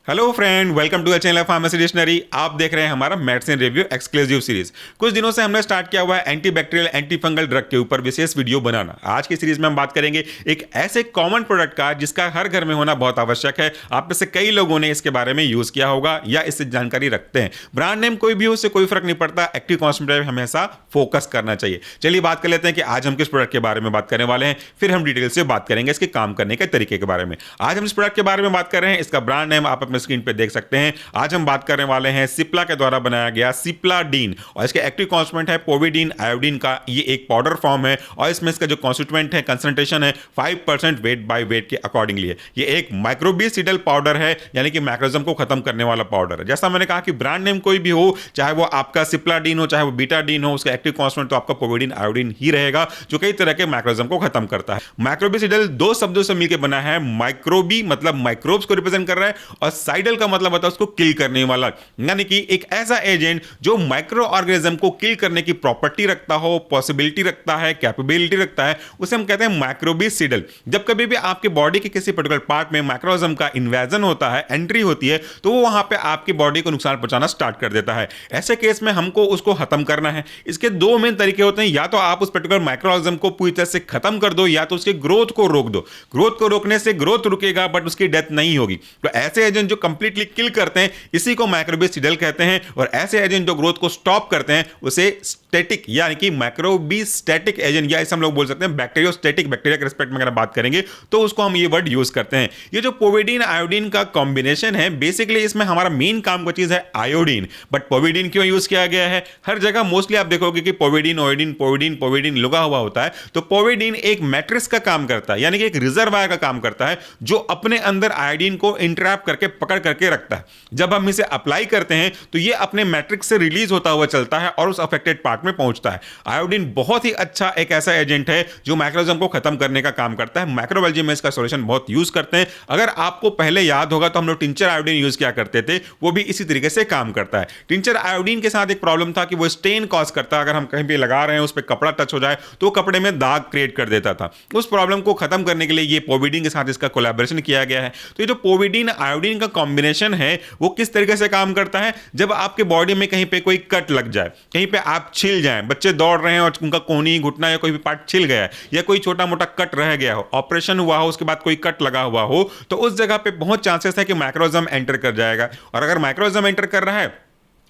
Hello friend, welcome to the channel pharmacy dictionary. आप देख रहे हैं हमारा मेडिसिन रिव्यू एक्सक्लूसिव सीरीज। कुछ दिनों से हमने स्टार्ट किया हुआ है anti bacterial anti fungal drug के ऊपर विशेष वीडियो बनाना। आज की सीरीज में हम बात करेंगे एक ऐसे कॉमन प्रोडक्ट का जिसका हर घर में होना बहुत आवश्यक है। आप में से कई लोगों ने इसके बारे में यूज किया होगा या इससे जानकारी रखते हैं। ब्रांड नेम कोई भी हो, उससे कोई फर्क नहीं पड़ता, एक्टिव कॉन्सेंट्रेट पे हमेशा फोकस करना चाहिए। चलिए बात कर लेते हैं कि आज हम किस प्रोडक्ट के बारे में बात करने वाले हैं, फिर हम डिटेल से बात करेंगे इसके काम करने के तरीके के बारे में। आज हम इस प्रोडक्ट के बारे में बात कर रहे हैं, इसका ब्रांड नेम आप अपने स्क्रीन पे देख सकते हैं। आज हम बात करने वाले हैं सिप्ला के द्वारा बनाया गया सिप्लाडीन, और इसके एक्टिव कॉन्स्टिट्यूएंट है पोविडीन आयोडीन का। ये एक पाउडर फॉर्म है और इसमें इसका जो कॉन्स्टिट्यूएंट है, कंसंट्रेशन है 5% वेट बाय वेट के अकॉर्डिंगली है। ये एक माइक्रोबिसिडल पाउडर है, यानी कि मैक्रोजम को खत्म करने वाला पाउडर है। जैसा मैंने कहा कि ब्रांड नेम कोई भी हो, चाहे वो आपका सिप्लाडीन हो चाहे वो बीटाडीन हो, उसका एक्टिव कॉन्स्टिट्यूएंट तो आपका पोविडीन आयोडीन ही रहेगा, जो कई तरह के मैक्रोजम को खत्म करता है। माइक्रोबिसिडल दो शब्दों से मिलकर बना है। माइक्रोबी मतलब माइक्रोब्स को रिप्रेजेंट कर रहा है और साइडल का मतलब होता है उसको किल करने वाला, यानी कि एक ऐसा एजेंट जो माइक्रो ऑर्गेनिज्म को किल करने की प्रॉपर्टी रखता हो, पॉसिबिलिटी रखता है, कैपेबिलिटी रखता है, उसे हम कहते हैं माइक्रोबिसिडल। जब कभी भी आपके बॉडी के किसी पर्टिकुलर पार्ट में माइक्रोऑर्गेनिज्म का इन्वेजन होता है, एंट्री होती है, तो वो वहां पे आपकी बॉडी को नुकसान पहुंचाना स्टार्ट कर देता है। ऐसे केस में हमको उसको खत्म करना है। इसके दो मेन तरीके होते हैं, या तो आप उस पर्टिकुलर माइक्रोऑर्गेनिज्म को पूरी तरह से खत्म कर दो, या तो उसके ग्रोथ को रोक दो। ग्रोथ को रोकने से ग्रोथ रुकेगा बट उसकी डेथ नहीं होगी। तो ऐसे एजेंट जो कंप्लीटली किल करते हैं, इसी को माइक्रोबिसिडल कहते हैं। और ऐसे एजेंट जो ग्रोथ को स्टॉप करते हैं, उसे स्टैटिक यानी कि माइक्रोबिस्टैटिक एजेंट, या इसे हम लोग बोल सकते हैं बैक्टीरियोस्टैटिक। बैक्टीरिया के रिस्पेक्ट में अगर बात करेंगे तो उसको हम ये वर्ड यूज करते हैं। ये जो पोविडीन आयोडीन का कॉम्बिनेशन है, बेसिकली इसमें हमारा मेन काम का चीज है आयोडीन। बट पोविडीन क्यों यूज किया गया है? हर जगह मोस्टली आप देखोगे कि पोविडीन ओइडीन पोविडीन पोविडीन लगा हुआ होता है। तो पोविडीन एक मैट्रिक्स का काम करता है, यानी कि एक रिजर्वायर का काम करता है, जो अपने अंदर आयोडीन को इंट्रैप करके पकड़ करके रखता है। जब हम इसे अप्लाई करते हैं तो ये अपने मैट्रिक्स से रिलीज होता हुआ चलता है और उस अफेक्टेड पार्ट में पहुंचता है। आयोडीन बहुत ही अच्छा एक ऐसा एजेंट है जो मैक्रोजम को खत्म करने का काम करता है। माइक्रोबायोलॉजी में इसका सॉल्यूशन बहुत यूज करते हैं। अगर आपको पहले याद होगा तो हम लोग टिंचर आयोडीन यूज किया करते थे, वो भी इसी तरीके से काम करता है। टिंचर आयोडीन के साथ एक प्रॉब्लम था कि वो स्टेन कॉज करता है। अगर हम कहीं पे लगा रहे हैं, उस पर कपड़ा टच हो जाए तो कपड़े में दाग क्रिएट कर देता था। उस प्रॉब्लम को खत्म करने के लिए ये पोविडीन के साथ इसका कोलैबोरेशन किया गया है। तो ये जो पोविडीन आयोडीन का कॉम्बिनेशन है, वो किस तरीके से काम करता है? जब आपके बॉडी में कहीं पे कोई कट लग जाए, कहीं पे आप छिल जाएं, बच्चे दौड़ रहे हैं और उनका कोहनी घुटना या कोई भी पार्ट छिल गया है, या कोई छोटा मोटा कट रह गया हो, ऑपरेशन हुआ हो, उसके बाद कोई कट लगा हुआ हो, तो उस जगह पे बहुत चांसेस है कि माइक्रोजम एंटर कर जाएगा। और अगर माइक्रोजम एंटर कर रहा है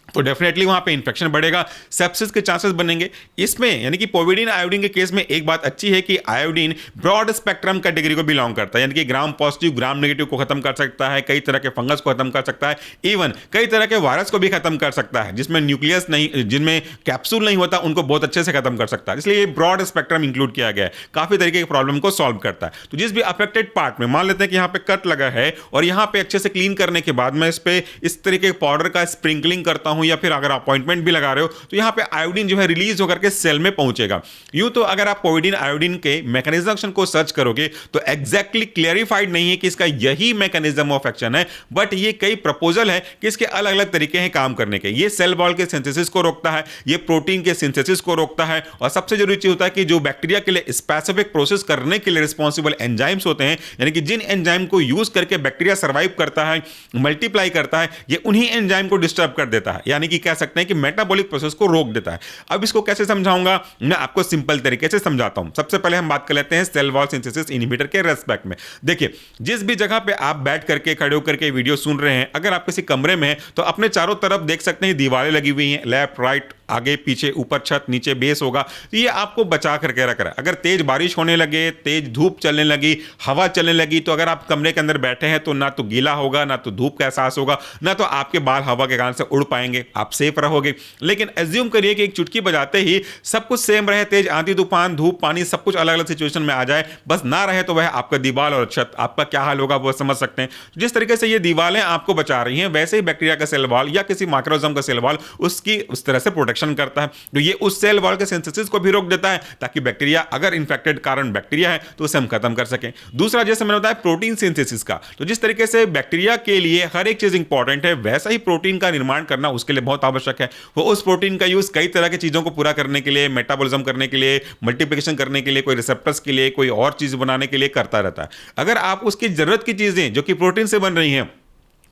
तो डेफिनेटली वहां पे इंफेक्शन बढ़ेगा, सेप्सिस के चांसेस बनेंगे। इसमें यानी कि पोविडीन आयोडीन के केस में एक बात अच्छी है कि आयोडीन ब्रॉड स्पेक्ट्रम कैटेगरी को बिलोंग करता है, यानी कि ग्राम पॉजिटिव ग्राम नेगेटिव को खत्म कर सकता है, कई तरह के फंगस को खत्म कर सकता है, इवन कई तरह के वायरस को भी खत्म कर सकता है। जिसमें न्यूक्लियस नहीं, जिनमें कैप्सूल नहीं होता, उनको बहुत अच्छे से खत्म कर सकता है। इसलिए ये ब्रॉड स्पेक्ट्रम इंक्लूड किया गया है, काफी तरीके की प्रॉब्लम को सॉल्व करता है। तो जिस भी अफेक्टेड पार्ट में, मान लेते हैं कि यहाँ पे कट लगा है और यहाँ पे अच्छे से क्लीन करने के बाद मैं इस पे इस तरीके के पाउडर का स्प्रिंकलिंग करता हूं, या फिर अगर अपॉइंटमेंट भी लगा रहे हो, तो यहां पे आयोडीन जो है रिलीज होकर के सेल में पहुंचेगा। यूं तो अगर आप पोविडीन आयोडीन के मैकेनिज्म एक्शन को सर्च करोगे तो एग्जैक्टली क्लियरिफाइड नहीं है कि इसका यही मैकेनिज्म ऑफ एक्शन है, बट ये कई प्रपोजल है कि इसके अलग अलग तरीके हैं काम करने के। ये सेल वॉल के सिंथेसिस को रोकता है, ये प्रोटीन के सिंथेसिस को रोकता है, और सबसे जरूरी चीज होता है कि जो बैक्टीरिया के लिए स्पेसिफिक प्रोसेस करने के लिए रिस्पॉन्सिबल एंजाइम्स होते हैं, यानी कि जिन एंजाइम को यूज करके बैक्टीरिया सर्वाइव करता है, मल्टीप्लाई करता है, ये उन्हीं एंजाइम को डिस्टर्ब कर देता है, यानी कि कह सकते हैं कि मेटाबॉलिक प्रोसेस को रोक देता है। अब इसको कैसे समझाऊंगा? मैं आपको सिंपल तरीके से समझाता हूं। सबसे पहले हम बात कर लेते हैं सेल वॉल सिंथेसिस इनहिबिटर के रेस्पेक्ट में। देखिए, जिस भी जगह पे आप बैठ करके खड़े होकर के वीडियो सुन रहे हैं, अगर आप किसी कमरे में हैं तो अपने चारों तरफ देख सकते हैं दीवारें लगी हुई हैं, लेफ्ट राइट आगे पीछे ऊपर छत नीचे बेस होगा, तो ये आपको बचा करके रख रहा है। अगर तेज बारिश होने लगे, तेज धूप चलने लगी, हवा चलने लगी, तो अगर आप कमरे के अंदर बैठे हैं तो ना तो गीला होगा, ना तो धूप का एहसास होगा, ना तो आपके बाल हवा के कारण से उड़ पाएंगे, आप सेफ रहोगे। लेकिन एज्यूम करिए कि एक चुटकी बजाते ही सब कुछ सेम रहे, तेज आंधी तूफान धूप पानी सब कुछ अलग अलग सिचुएशन में आ जाए, बस ना रहे तो वह आपका दीवार और छत, आपका क्या हाल होगा वो समझ सकते हैं। जिस तरीके से ये दीवारें आपको बचा रही हैं, वैसे ही बैक्टीरिया का सेल वॉल या किसी माइक्रोऑर्गेनिज्म का सेल वॉल उसकी उस तरह से प्रोटेक्शन करता है। तो ये उस सेल वॉल के सिंथेसिस को भी रोक देता है, ताकि बैक्टीरिया, अगर इन्फेक्टेड कारण बैक्टीरिया है तो उसे हम खत्म कर सकें। दूसरा, जैसे मैंने बताया प्रोटीन सिंथेसिस का, तो जिस तरीके से बैक्टीरिया के लिए हर एक चीज इंपॉर्टेंट है, वैसा ही प्रोटीन का निर्माण करना उसके लिए बहुत आवश्यक है। वो उस प्रोटीन का यूज कई तरह की चीजों को पूरा करने के लिए, मेटाबॉलिज्म करने के लिए, मल्टीप्लिकेशन करने के लिए, कोई रिसेप्टर्स के लिए, कोई और चीज बनाने के लिए करता रहता है। अगर आप उसकी जरूरत की चीजें जो कि प्रोटीन से बन रही हैं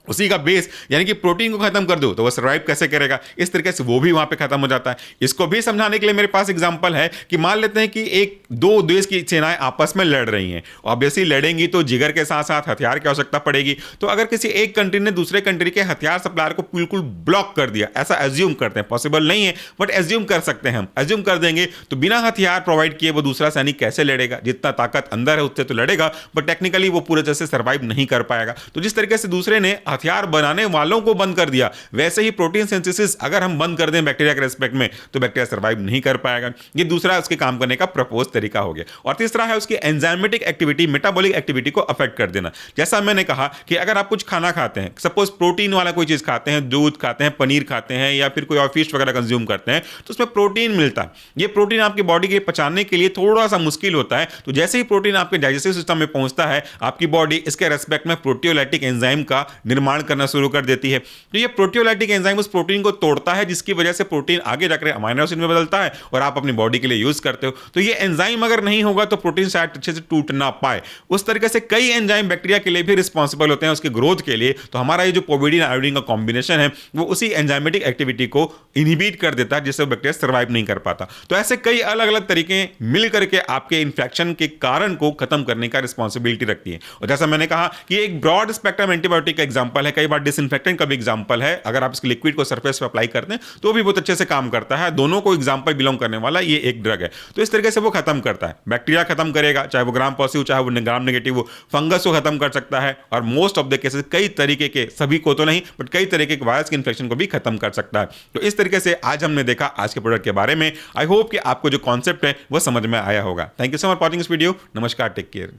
उसी का बेस यानी कि प्रोटीन को खत्म कर दो तो वो सर्वाइव कैसे करेगा, इस तरीके से वो भी वहां पे खत्म हो जाता है। इसको भी समझाने के लिए मेरे पास एग्जांपल है कि मान लेते हैं कि एक दो देश की सेनाएं आपस में लड़ रही हैं। ऑब्वियसली लड़ेंगी तो जिगर के साथ साथ हथियार की आवश्यकता पड़ेगी। तो अगर किसी एक कंट्री ने दूसरे कंट्री के हथियार सप्लायर को बिल्कुल ब्लॉक कर दिया, ऐसा एज्यूम करते हैं, पॉसिबल नहीं है बट एज्यूम कर सकते हैं, हम एज्यूम कर देंगे, तो बिना हथियार प्रोवाइड किए वो दूसरा सैनिक कैसे लड़ेगा? जितना ताकत अंदर है उससे तो लड़ेगा बट टेक्निकली वो पूरे तरह से सर्वाइव नहीं कर पाएगा। तो जिस तरीके से दूसरे ने हथियार बनाने वालों को बंद कर दिया, वैसे ही प्रोटीन सिंथेसिस अगर हम बंद कर दें बैक्टीरिया के रेस्पेक्ट में तो बैक्टीरिया सर्वाइव नहीं कर पाएगा। ये दूसरा उसके काम करने का प्रपोज तरीका हो गया। और तीसरा है उसकी एंजाइमेटिक एक्टिविटी, मेटाबॉलिक एक्टिविटी को अफेक्ट कर देना। जैसा मैंने कहा कि अगर आप कुछ खाना खाते हैं, सपोज प्रोटीन वाला कोई चीज खाते हैं, दूध खाते हैं, पनीर खाते हैं या फिर कोई और फिश वगैरह कंज्यूम करते हैं, तो उसमें प्रोटीन मिलता है। ये प्रोटीन आपकी बॉडी के पचाने के लिए थोड़ा सा मुश्किल होता है। तो जैसे ही प्रोटीन आपके डाइजेस्टिव सिस्टम में पहुंचता है, आपकी बॉडी इसके रेस्पेक्ट में प्रोटियोलाइटिक एंजाइम का निर्माण करना शुरू कर देती है। तो ये प्रोटियोलाइटिक एंजाइम उस प्रोटीन को तोड़ता है, जिसकी वजह से प्रोटीन आगे जाकर अमीनो एसिड में बदलता है और आप अपनी बॉडी के लिए यूज करते हो। तो ये एंजाइम अगर नहीं होगा तो प्रोटीन शायद अच्छे से टूट ना पाए। उस तरीके से कई एंजाइम बैक्टीरिया के लिए भी रिस्पॉन्सिबल होते हैं उसके ग्रोथ के लिए। तो हमारा ये जो पोविडीन आयोडीन का कॉम्बिनेशन है वो उसी एंजाइमेटिक एक्टिविटी को इनहिबिट कर देता है, जिससे बैक्टीरिया सर्वाइव नहीं कर पाता। तो ऐसे कई अलग अलग तरीके मिल करके आपके इन्फेक्शन के कारण को खत्म करने का रिस्पॉन्सिबिलिटी रखती है। और जैसा मैंने कहा कि एक ब्रॉड स्पेक्ट्रम एंटीबायोटिक का एग्जांपल है, कई बार डिसइंफेक्टेंट का भी एग्जांपल है। अगर आप इसके लिक्विड को सरफेस पे अप्लाई करते हैं तो भी बहुत अच्छे से काम करता है। दोनों को एग्जांपल बिलोंग करने वाला ये एक ड्रग है। तो इस तरीके से वो खत्म करता है, बैक्टीरिया खत्म करेगा, चाहे वो ग्राम पॉजिटिव चाहे वो ग्राम नेगेटिव हो, फंगस को खत्म कर सकता है और मोस्ट ऑफ द केसेस कई तरीके के, सभी को तो नहीं बट कई तरीके के वायरस के इन्फेक्शन को भी खत्म कर सकता है। तो इस तरीके से आज हमने देखा आज के प्रोडक्ट के बारे में। आई होप कि आपको जो कॉन्सेप्ट है वो समझ में आया होगा। Thank you so much for watching this video. नमस्कार, टेक केयर।